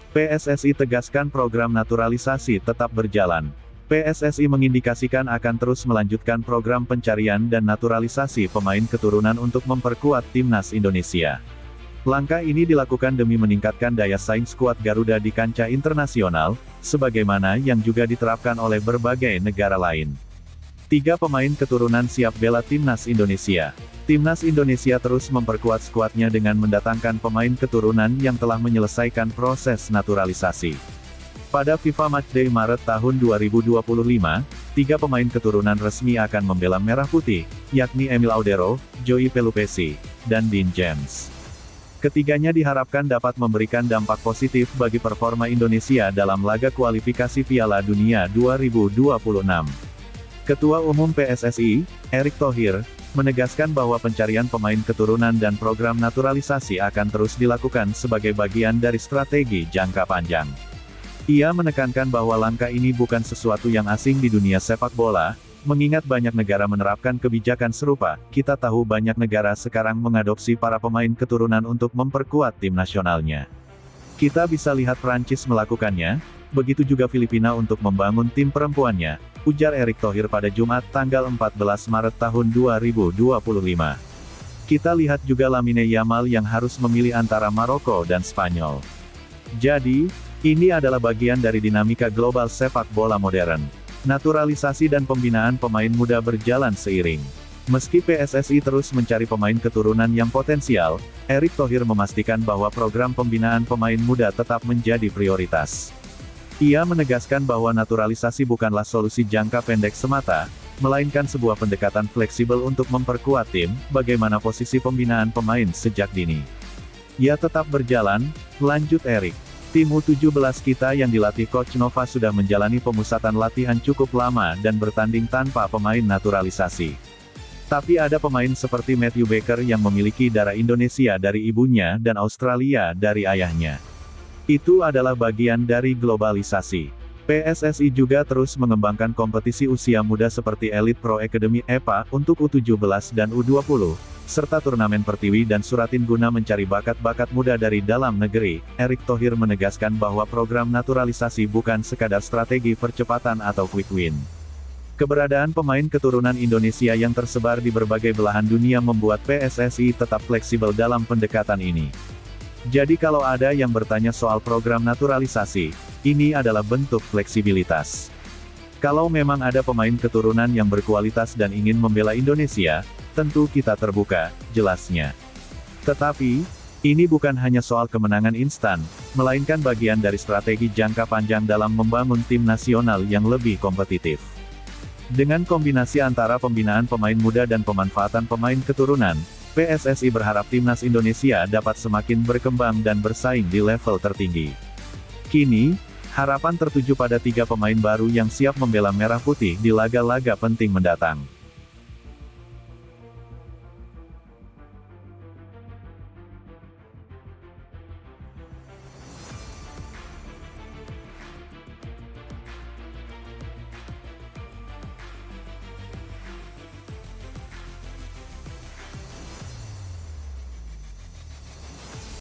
PSSI tegaskan program naturalisasi tetap berjalan. PSSI mengindikasikan akan terus melanjutkan program pencarian dan naturalisasi pemain keturunan untuk memperkuat timnas Indonesia. Langkah ini dilakukan demi meningkatkan daya saing skuad Garuda di kancah internasional, sebagaimana yang juga diterapkan oleh berbagai negara lain. 3 pemain keturunan siap bela timnas Indonesia. Timnas Indonesia terus memperkuat skuadnya dengan mendatangkan pemain keturunan yang telah menyelesaikan proses naturalisasi. Pada FIFA Matchday Maret tahun 2025, 3 pemain keturunan resmi akan membela Merah Putih, yakni Emil Audero, Joey Pelupesi, dan Dean James. Ketiganya diharapkan dapat memberikan dampak positif bagi performa Indonesia dalam laga kualifikasi Piala Dunia 2026. Ketua Umum PSSI, Erick Thohir, menegaskan bahwa pencarian pemain keturunan dan program naturalisasi akan terus dilakukan sebagai bagian dari strategi jangka panjang. Ia menekankan bahwa langkah ini bukan sesuatu yang asing di dunia sepak bola, mengingat banyak negara menerapkan kebijakan serupa. Kita tahu banyak negara sekarang mengadopsi para pemain keturunan untuk memperkuat tim nasionalnya. Kita bisa lihat Prancis melakukannya, begitu juga Filipina untuk membangun tim perempuannya, ujar Erick Thohir pada Jumat tanggal 14 Maret tahun 2025. Kita lihat juga Lamine Yamal yang harus memilih antara Maroko dan Spanyol. Jadi, ini adalah bagian dari dinamika global sepak bola modern. Naturalisasi dan pembinaan pemain muda berjalan seiring. Meski PSSI terus mencari pemain keturunan yang potensial, Erick Thohir memastikan bahwa program pembinaan pemain muda tetap menjadi prioritas. Ia menegaskan bahwa naturalisasi bukanlah solusi jangka pendek semata, melainkan sebuah pendekatan fleksibel untuk memperkuat tim, bagaimana posisi pembinaan pemain sejak dini. Ya tetap berjalan, lanjut Erick. Tim U17 kita yang dilatih Coach Nova sudah menjalani pemusatan latihan cukup lama dan bertanding tanpa pemain naturalisasi. Tapi ada pemain seperti Matthew Baker yang memiliki darah Indonesia dari ibunya dan Australia dari ayahnya. Itu adalah bagian dari globalisasi. PSSI juga terus mengembangkan kompetisi usia muda seperti Elite Pro Academy (EPA) untuk U17 dan U20, serta turnamen Pertiwi dan Suratin guna mencari bakat-bakat muda dari dalam negeri. Erick Thohir menegaskan bahwa program naturalisasi bukan sekadar strategi percepatan atau quick win. Keberadaan pemain keturunan Indonesia yang tersebar di berbagai belahan dunia membuat PSSI tetap fleksibel dalam pendekatan ini. Jadi kalau ada yang bertanya soal program naturalisasi, ini adalah bentuk fleksibilitas. Kalau memang ada pemain keturunan yang berkualitas dan ingin membela Indonesia, tentu kita terbuka, jelasnya. Tetapi, ini bukan hanya soal kemenangan instan, melainkan bagian dari strategi jangka panjang dalam membangun tim nasional yang lebih kompetitif. Dengan kombinasi antara pembinaan pemain muda dan pemanfaatan pemain keturunan, PSSI berharap timnas Indonesia dapat semakin berkembang dan bersaing di level tertinggi. Kini, harapan tertuju pada 3 pemain baru yang siap membela Merah Putih di laga-laga penting mendatang.